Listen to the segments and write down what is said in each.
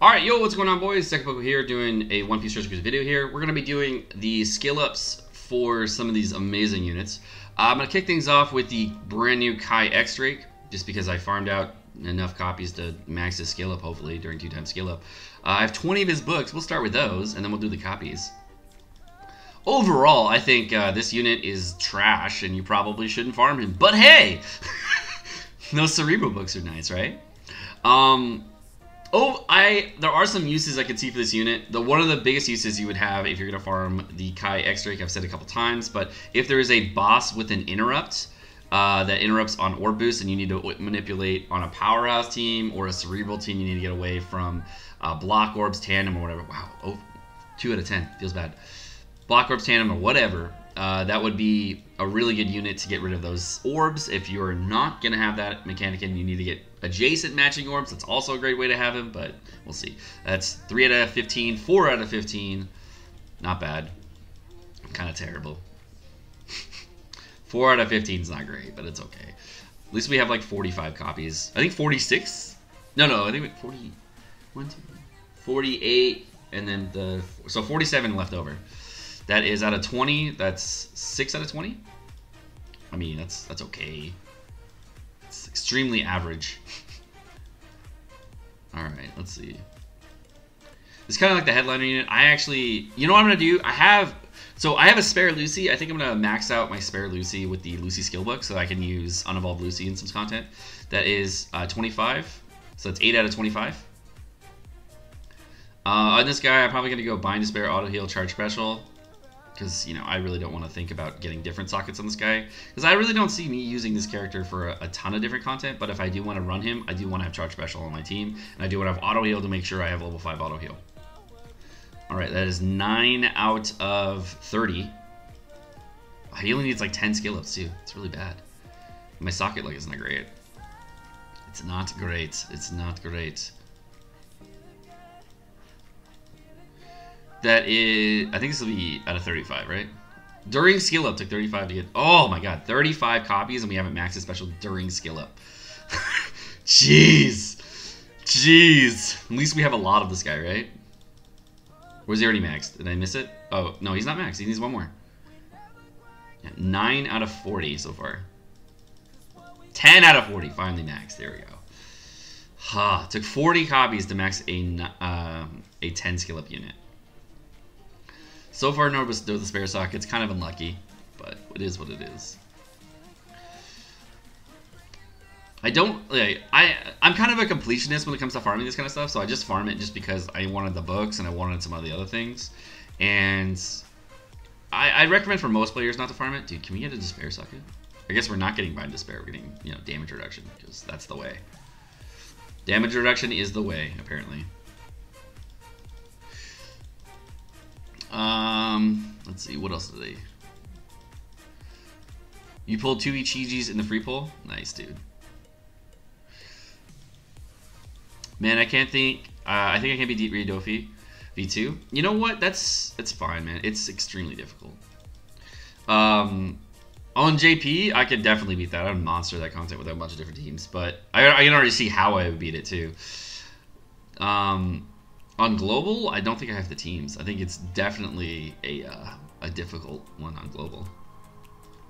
Alright, yo, what's going on, boys? Sekapoko here, doing a One Piece Treasure Cruise video here. We're going to be doing the skill ups for some of these amazing units. I'm going to kick things off with the brand new Kai X Drake, just because I farmed out enough copies to max his skill up, hopefully, during 2x skill up. I have 20 of his books. We'll start with those, and then we'll do the copies. Overall, I think this unit is trash, and you probably shouldn't farm him. But hey! Those Cerebro books are nice, right? There are some uses I could see for this unit. One of the biggest uses you would have if you're going to farm the Kai X Drake, I've said a couple times, but if there is a boss with an interrupt that interrupts on orb boost and you need to manipulate on a powerhouse team or a cerebral team, you need to get away from block orbs, tandem, or whatever. Wow, oh, 2 out of 10, feels bad. Block orbs, tandem, or whatever. That would be a really good unit to get rid of those orbs. If you're not going to have that mechanic and you need to get adjacent matching orbs, that's also a great way to have him, but we'll see. That's 3 out of 15, 4 out of 15. Not bad. Kind of terrible. 4 out of 15 is not great, but it's okay. At least we have like 45 copies. I think 46? No, I think 40, 48, and then so 47 left over. That is out of 20. That's 6 out of 20. I mean, that's okay. It's extremely average. All right, let's see. It's kind of like the headliner unit. I actually, you know what I'm gonna do? I have a spare Lucy. I think I'm gonna max out my spare Lucy with the Lucy skill book so I can use unevolved Lucy in some content. That is 25. So that's 8 out of 25. On this guy, I'm probably gonna go bind despair, auto heal, charge special. Because, you know, I really don't want to think about getting different sockets on this guy. Because I really don't see me using this character for a ton of different content. But if I do want to run him, I do want to have Charge Special on my team. And I do want to have Auto Heal to make sure I have level 5 Auto Heal. Alright, that is 9 out of 30. He only needs like 10 skill ups too. It's really bad. My socket like isn't great. It's not great. It's not great. That is, I think this will be out of 35, right? During skill up took 35 to get, oh my god, 35 copies and we haven't maxed it special during skill up. Jeez. At least we have a lot of this guy, right? Or is he already maxed? Did I miss it? Oh, no, he's not maxed. He needs one more. Yeah, 9 out of 40 so far. 10 out of 40, finally maxed. There we go. Took 40 copies to max a 10 skill up unit. So far, no the spare sockets. Kind of unlucky, but it is what it is. I'm kind of a completionist when it comes to farming this kind of stuff, so I just farm it just because I wanted the books and I wanted some of the other things. And I recommend for most players not to farm it. Dude, can we get a despair socket? I guess we're not getting bind despair. We're getting, you know, damage reduction because that's the way. Damage reduction is the way, apparently. Let's see, what else did they... You pulled 2 Ichijis in the free pull? Nice, dude. Man, I can't think... I think I can beat Ryodofi V2. You know what? It's fine, man. It's extremely difficult. On JP, I could definitely beat that. I would monster that content with a bunch of different teams, but I can already see how I would beat it, too. On global, I don't think I have the teams. I think it's definitely a difficult one on global.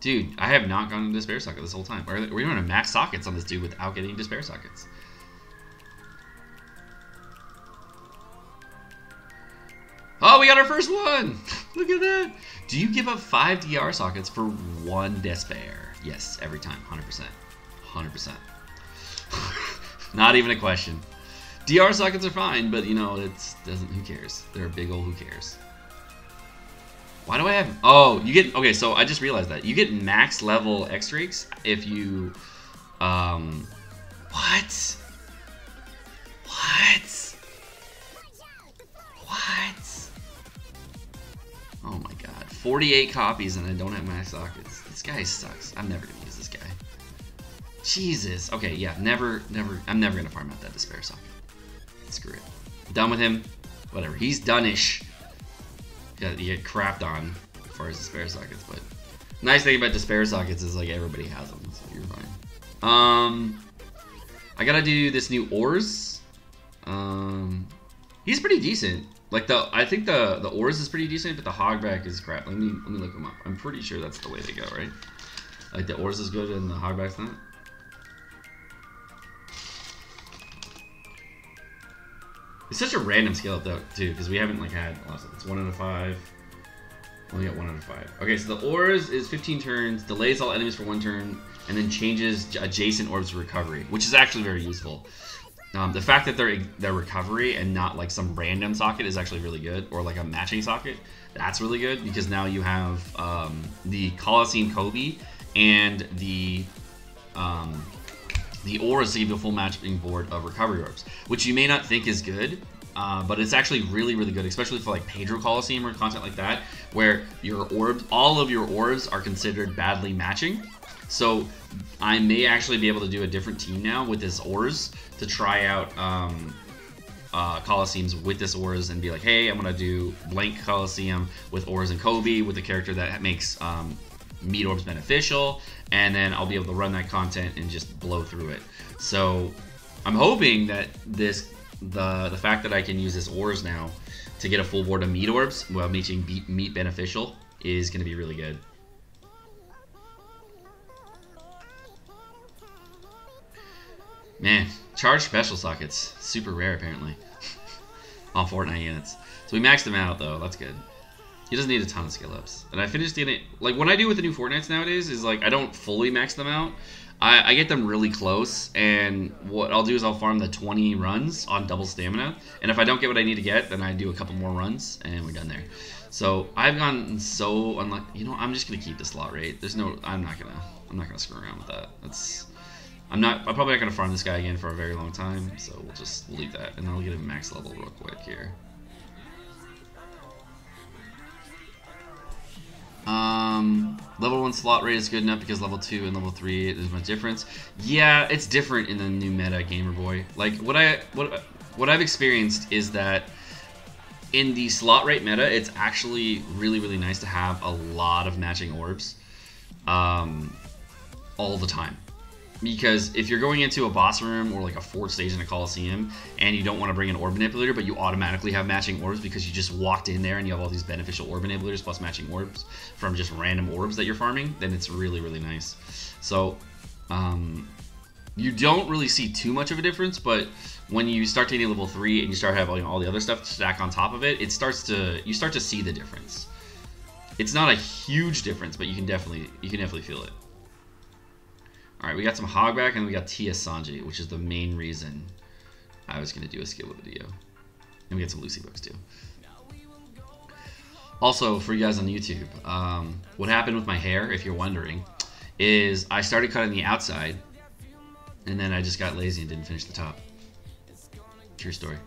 Dude, I have not gone into despair socket this whole time. We're going to max sockets on this dude without getting despair sockets. Oh, we got our first one! Look at that! Do you give up 5 DR sockets for 1 despair? Yes, every time, 100%. 100%. Not even a question. DR sockets are fine, but you know, who cares? They're a big old who cares. Why do I have, oh, you get, okay, so I just realized that. You get max level X Drakes if you, what? Oh my god, 48 copies and I don't have max sockets. This guy sucks. I'm never gonna use this guy. Jesus. Okay, yeah, I'm never gonna farm out that despair socket. Screw it. Done with him. Whatever. He's done-ish. You get crapped on as far as despair sockets, but nice thing about despair sockets is like everybody has them, so you're fine. I gotta do this new ores. He's pretty decent. Like I think the ores is pretty decent, but the hogback is crap. Let me look him up. I'm pretty sure that's the way they go, right? Like the ores is good and the hogback's not. It's such a random skill up though too, because we haven't like had a lot of stuff. It's 1 out of 5. Only got 1 out of 5. Okay, so the ores is 15 turns, delays all enemies for 1 turn, and then changes adjacent orbs to recovery, which is actually very useful. The fact that they're recovery and not like some random socket is actually really good, or like a matching socket. That's really good because now you have the Coliseum Kobe and the ores to give you a full matching board of recovery orbs, which you may not think is good, but it's actually really, really good, especially for like Pedro Coliseum or content like that, where your orbs, all of your orbs are considered badly matching. So I may actually be able to do a different team now with this ores to try out Coliseums with this ores and be like, hey, I'm gonna do blank Coliseum with ores and Kobe with a character that makes meat orbs beneficial, and then I'll be able to run that content and just blow through it. So I'm hoping that the fact that I can use this ores now to get a full board of meat orbs while making meat beneficial is going to be really good. Man, charge special sockets, super rare apparently on Fortnite units. So we maxed him out though, that's good. He doesn't need a ton of skill ups. And I finished getting it, like what I do with the new Fortnites nowadays is like I don't fully max them out. I get them really close, and what I'll do is I'll farm the 20 runs on double stamina, and if I don't get what I need to get, then I do a couple more runs, and we're done there. So I've gotten so unlucky. You know, I'm just gonna keep the slot rate. There's no, I'm not gonna screw around with that. I'm probably not gonna farm this guy again for a very long time, so we'll leave that, and then I'll get him max level real quick here. Level 1 slot rate is good enough because level 2 and level 3 there's much difference. Yeah, it's different in the new meta, Gamer Boy. Like what I've experienced is that in the slot rate meta, it's actually really, really nice to have a lot of matching orbs all the time. Because if you're going into a boss room or like a fourth stage in a Coliseum and you don't want to bring an orb manipulator, but you automatically have matching orbs because you just walked in there and you have all these beneficial orb manipulators plus matching orbs from just random orbs that you're farming, then it's really, really nice. So you don't really see too much of a difference, but when you start taking level 3 and you start having all the other stuff stack on top of it, you start to see the difference. It's not a huge difference, but you can definitely feel it. Alright, we got some Hogback and we got T.S. Sanji, which is the main reason I was going to do a skill video. And we got some Lucy books too. Also, for you guys on YouTube, what happened with my hair, if you're wondering, is I started cutting the outside, and then I just got lazy and didn't finish the top. True story.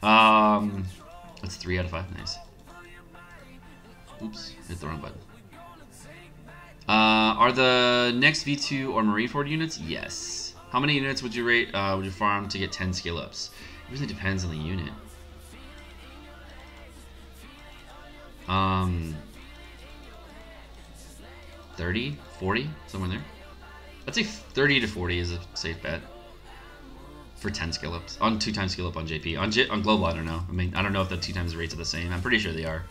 That's 3 out of 5. Nice. Oops, hit the wrong button. Are the next V2 or Marineford units? Yes. How many units would you rate, would you farm to get 10 skill ups? It really depends on the unit. 30, 40, somewhere there. I'd say 30 to 40 is a safe bet for 10 skill ups. On 2 times skill up on JP. On Global, I don't know. I mean, I don't know if the 2 times rates are the same. I'm pretty sure they are.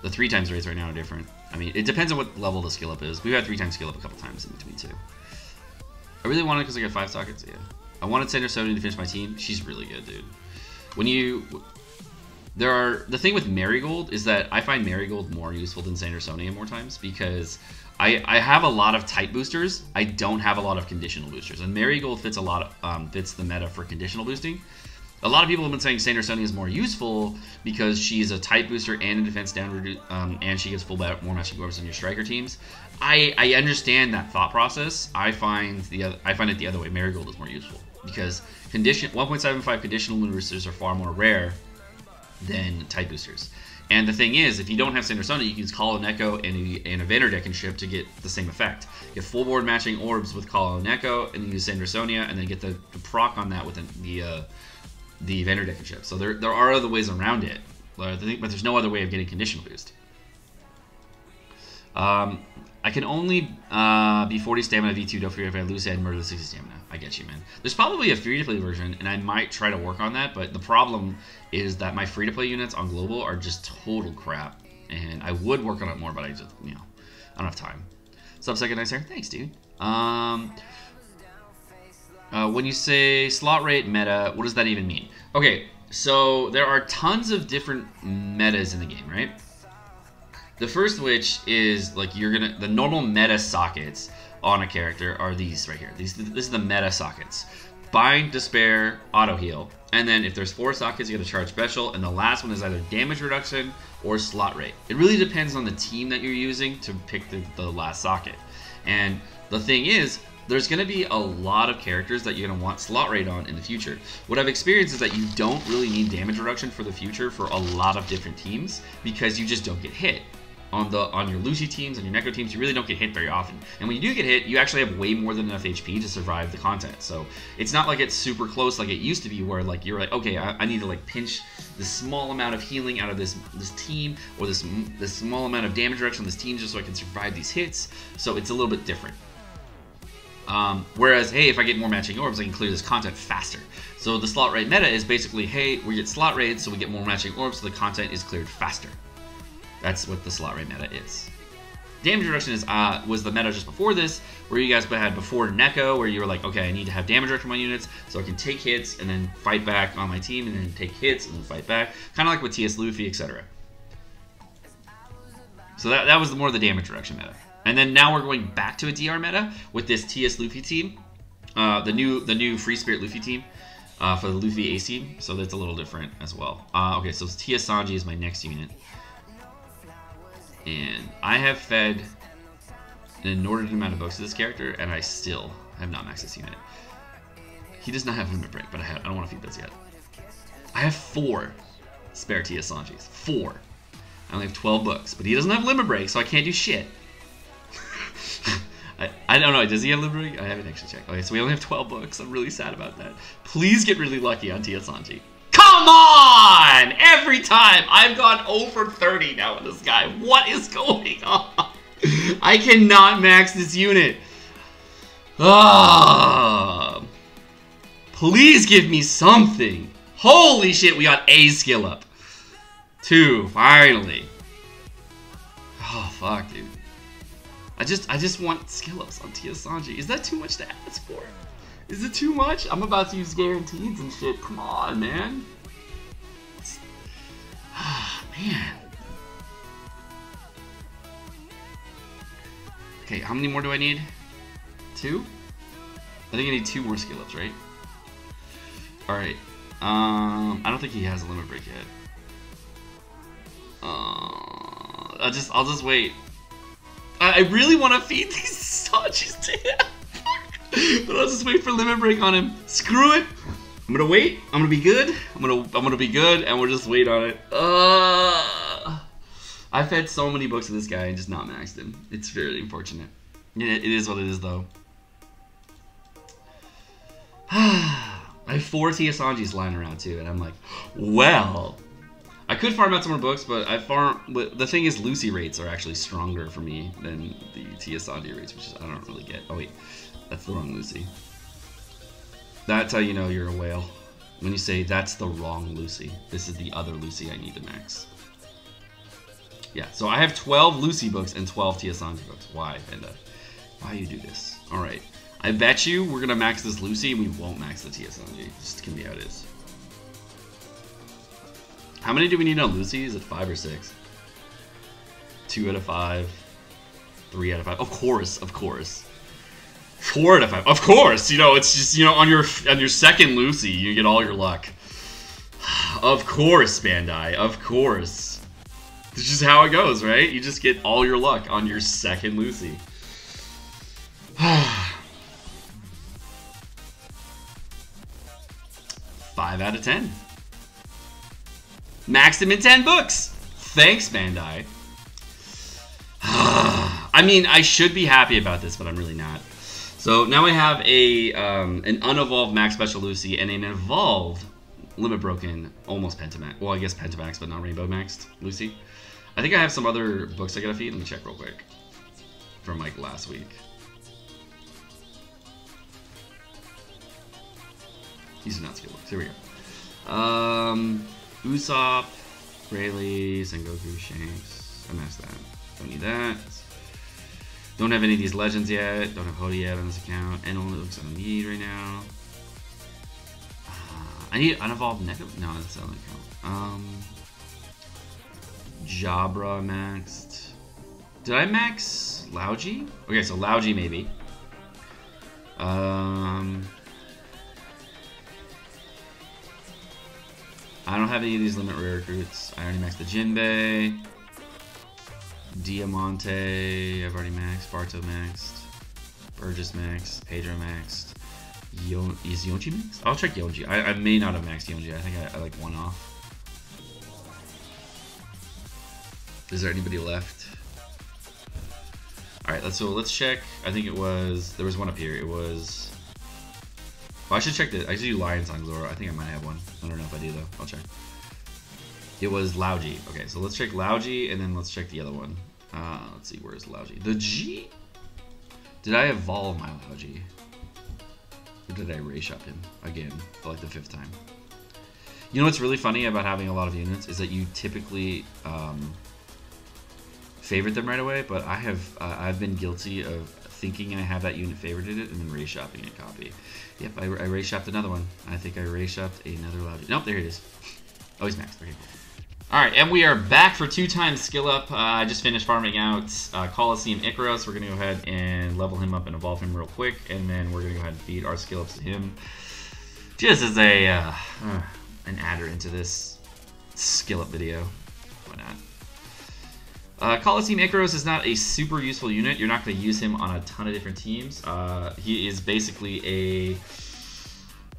The 3 times rates right now are different. I mean, it depends on what level the skill up is. We've had 3 times skill up a couple times in between too. I really wanted it because I got 5 sockets. Yeah, I wanted Sanderson to finish my team. She's really good, dude. The thing with Marigold is that I find Marigold more useful than Sandersonia more times because I have a lot of type boosters. I don't have a lot of conditional boosters, and Marigold fits fits the meta for conditional boosting. A lot of people have been saying Sandersonia is more useful because she's a type booster and a defense down, and she gets more matching orbs on your striker teams. I understand that thought process. I find it the other way. Marigold is more useful because 1.75 conditional boosters are far more rare than type boosters. And the thing is, if you don't have Sandersonia, you can use Call and Echo and a Vander Deck and ship to get the same effect. Get full board matching orbs with Call and Echo, and then use Sandersonia, and then get the proc on that with the Vander Deck and ship. So there are other ways around it, but there's no other way of getting conditional boost. I can only be 40 stamina V2. Don't forget if I lose, I'd murder the 60 stamina. I get you, man. There's probably a free-to-play version, and I might try to work on that, but the problem is that my free-to-play units on Global are just total crap, and I would work on it more, but I just, you know, I don't have time. Sup, Second Nice Hair? Thanks, dude. When you say slot rate meta, what does that even mean? Okay, so there are tons of different metas in the game, right? The first which is like the normal meta sockets on a character are these right here. This is the meta sockets. Bind, Despair, Auto Heal. And then if there's 4 sockets, you get a charge special. And the last one is either damage reduction or slot rate. It really depends on the team that you're using to pick the last socket. And the thing is, there's going to be a lot of characters that you're going to want slot rate on in the future. What I've experienced is that you don't really need damage reduction for the future for a lot of different teams because you just don't get hit. On your Lucy teams, on your Necro teams, you really don't get hit very often. And when you do get hit, you actually have way more than enough HP to survive the content. So it's not like it's super close like it used to be where like you're like, okay, I need to like pinch this small amount of healing out of this team or this small amount of damage reduction on this team just so I can survive these hits. So it's a little bit different. Whereas, hey, if I get more matching orbs, I can clear this content faster. So the slot rate meta is basically, hey, we get slot rates, so we get more matching orbs, so the content is cleared faster. That's what the slot rate meta is. Damage reduction was the meta just before this, where you guys had before Neko, where you were like, okay, I need to have damage reduction on my units, so I can take hits and then fight back on my team, and then take hits and then fight back, kind of like with TS Luffy, etc. So that was more the damage reduction meta. And then now we're going back to a DR meta with this TS Luffy team, the new Free Spirit Luffy team for the Luffy Ace team. So that's a little different as well. Okay, so TS Sanji is my next unit. And I have fed an inordinate amount of books to this character, and I still have not maxed this unit. He does not have limit break, but I don't want to feed those yet. I have 4 spare TS Sanjis. 4. I only have 12 books, but he doesn't have limit break, so I can't do shit. I don't know, does he have limit break? I haven't actually checked. Okay, so we only have 12 books. I'm really sad about that. Please get really lucky on TS Sanji. Come on! Every time! I've gone over 30 now with this guy. What is going on? I cannot max this unit. Please give me something. Holy shit, we got a skill up. 2, finally. Oh, fuck, dude. I just want skill ups on TS Sanji. Is that too much to ask for? Is it too much? I'm about to use guarantees and shit. Come on, man. Man. Okay, how many more do I need? 2? I think I need 2 more skill ups, right? Alright. I don't think he has a limit break yet. I'll just wait. I really want to feed these Sanjis to him. But I'll just wait for limit break on him. Screw it. I'm gonna wait. I'm gonna be good. I'm gonna be good, and we'll just wait on it. I've fed so many books to this guy and just not maxed him. It's very unfortunate. It is what it is, though. I have 4 TS Sanjis lying around too, and I'm like, well, I could farm out some more books, but the thing is, Lucy rates are actually stronger for me than the TS Sanji rates, which I don't really get. Oh wait, that's the wrong Lucy. That's how you know you're a whale. When you say, that's the wrong Lucy. This is the other Lucy I need to max. Yeah, so I have 12 Lucy books and 12 TS Sanji books. Why, Venda? Why you do this? Alright. I bet you we're going to max this Lucy and we won't max the TS Sanji. Just gonna be how it is. How many do we need on Lucy? Is it 5 or 6? 2 out of 5. 3 out of 5. Of course, of course. 4 out of 5. Of course, you know, it's just, you know, on your second Lucy, you get all your luck. Of course, Bandai. Of course. This is how it goes, right? You just get all your luck on your second Lucy. 5 out of 10. Maxed him in 10 books. Thanks, Bandai. I mean, I should be happy about this, but I'm really not. So now I have an unevolved Max Special Lucy and an evolved Limit Broken, almost Pentamax. Well, I guess Pentamax, but not Rainbow Maxed Lucy. I think I have some other books I gotta feed. Let me check real quick. from like last week. These are not skill books. Here we go. Usopp, Rayleigh, Sengoku, Shanks. I messed that. Don't need that. Don't have any of these legends yet. Don't have Hody yet on this account. And only looks I don't need right now. I need unevolved Neko. No, that's not an account. Jabra maxed. Did I max Lauji? Okay, so Lauji maybe. I don't have any of these limit rare recruits. I already maxed the Jinbei. Diamante, I've already maxed. Barto maxed. Burgess maxed. Pedro maxed. Is Yonji maxed? I'll check Yonji. I may not have maxed Yonji. I think I like one off. Is there anybody left? Alright, let's check. I think it was, there was one up here. It was, well, I should check I should do Lion Song Zoro. I think I might have one. I don't know if I do though. I'll check. It was Lauji. Okay, so let's check Lauji and then let's check the other one. Let's see, where's Lauji? The G? Did I evolve my Lauji? Or did I race up him again for like the 5th time? You know what's really funny about having a lot of units is that you typically favorite them right away, but I've been guilty of thinking I have that unit favorited it and then race shopping a copy. Yep, I race shopped another one. I think I race shopped another Lauji. Nope, there it is. Oh, he's maxed. Okay, cool. Alright, and we are back for 2 times skill up. I just finished farming out Coliseum Icaros. We're going to go ahead and level him up and evolve him real quick, and then we're going to go ahead and feed our skill ups to him. Just as a an adder into this skill up video. Why not? Coliseum Icaros is not a super useful unit. You're not going to use him on a ton of different teams. He is basically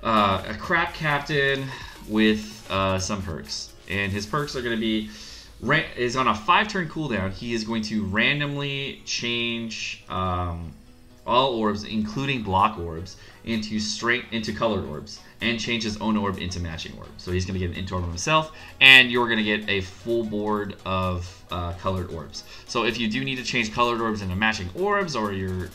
a crap captain with some perks. And his perks are going to be, is on a 5-turn cooldown, he is going to randomly change all orbs, including block orbs, into colored orbs, and change his own orb into matching orbs. So he's going to get an into orb himself, and you're going to get a full board of colored orbs. So if you do need to change colored orbs into matching orbs, or you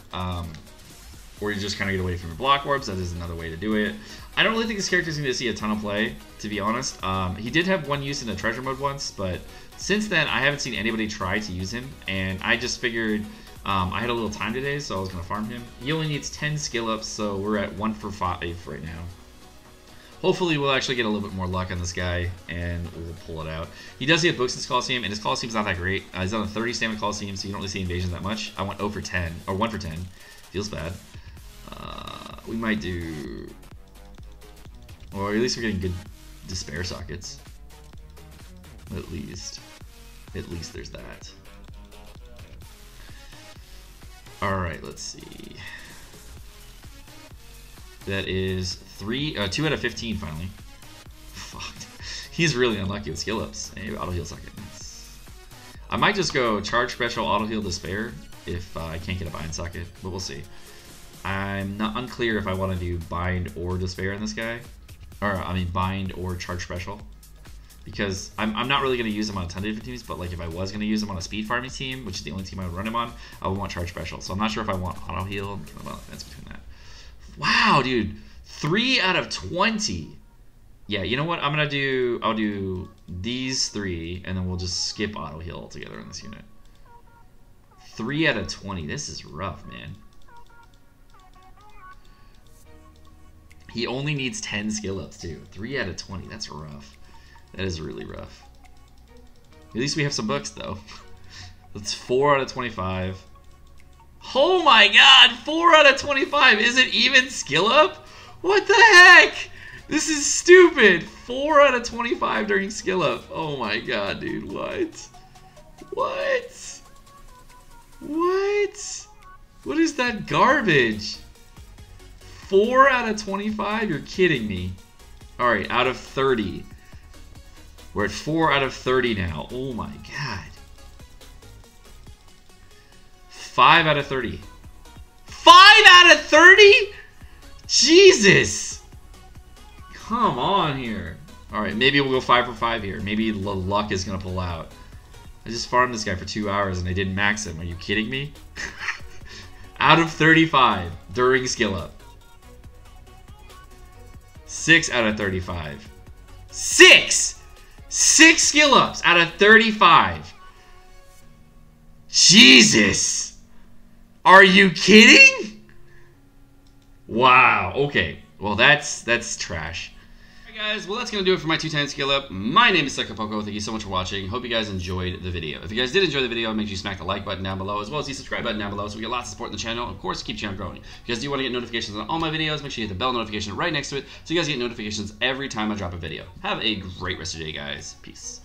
just kind of get away from your block orbs, that is another way to do it. I don't really think this character is going to see a ton of play, to be honest. He did have one use in the treasure mode once, but since then I haven't seen anybody try to use him, and I just figured I had a little time today, so I was going to farm him. He only needs 10 skill ups, so we're at 1 for 5 right now. Hopefully we'll actually get a little bit more luck on this guy, and we'll pull it out. He does get books in his Coliseum, and his Coliseum's not that great. He's on a 30 stamina Coliseum, so you don't really see invasion that much. I went 0 for 10, or 1 for 10. Feels bad. We might do... Or at least we're getting good despair sockets. At least there's that. Alright, let's see. That is 2 out of 15 finally. Fuck. He's really unlucky with skill ups. Hey, auto heal socket. I might just go charge special, auto heal despair if I can't get a bind socket, but we'll see. I'm not unclear if I want to do bind or despair in this guy. Or, I mean, bind or charge special. Because I'm not really going to use him on a ton of different teams, but like if I was going to use him on a speed farming team, which is the only team I would run him on, I would want charge special. So I'm not sure if I want auto heal. I'm kind of on the fence between that. Wow, dude. 3 out of 20. Yeah, you know what? I'll do these 3, and then we'll just skip auto heal altogether in this unit. 3 out of 20. This is rough, man. He only needs 10 skill ups too. 3 out of 20. That's rough. That is really rough. At least we have some books though. That's 4 out of 25. Oh my god! 4 out of 25! Is it even skill up? What the heck? This is stupid! 4 out of 25 during skill up. Oh my god, dude. What? What? What? What is that garbage? 4 out of 25? You're kidding me. Alright, out of 30. We're at 4 out of 30 now. Oh my god. 5 out of 30. 5 out of 30? Jesus! Come on here. Alright, maybe we'll go 5 for 5 here. Maybe the luck is going to pull out. I just farmed this guy for 2 hours and I didn't max him. Are you kidding me? out of 35 during skill up. 6 out of 35. 6! 6 skill ups out of 35. Jesus! Are you kidding? Wow. Okay. Well, that's trash. Alright guys, well that's going to do it for my 2-time skill up. My name is Sekapoko. Thank you so much for watching. Hope you guys enjoyed the video. If you guys did enjoy the video, make sure you smack the like button down below as well as the subscribe button down below so we get lots of support in the channel. Of course, keep the channel growing. If you guys do want to get notifications on all my videos, make sure you hit the bell notification right next to it so you guys get notifications every time I drop a video. Have a great rest of your day, guys. Peace.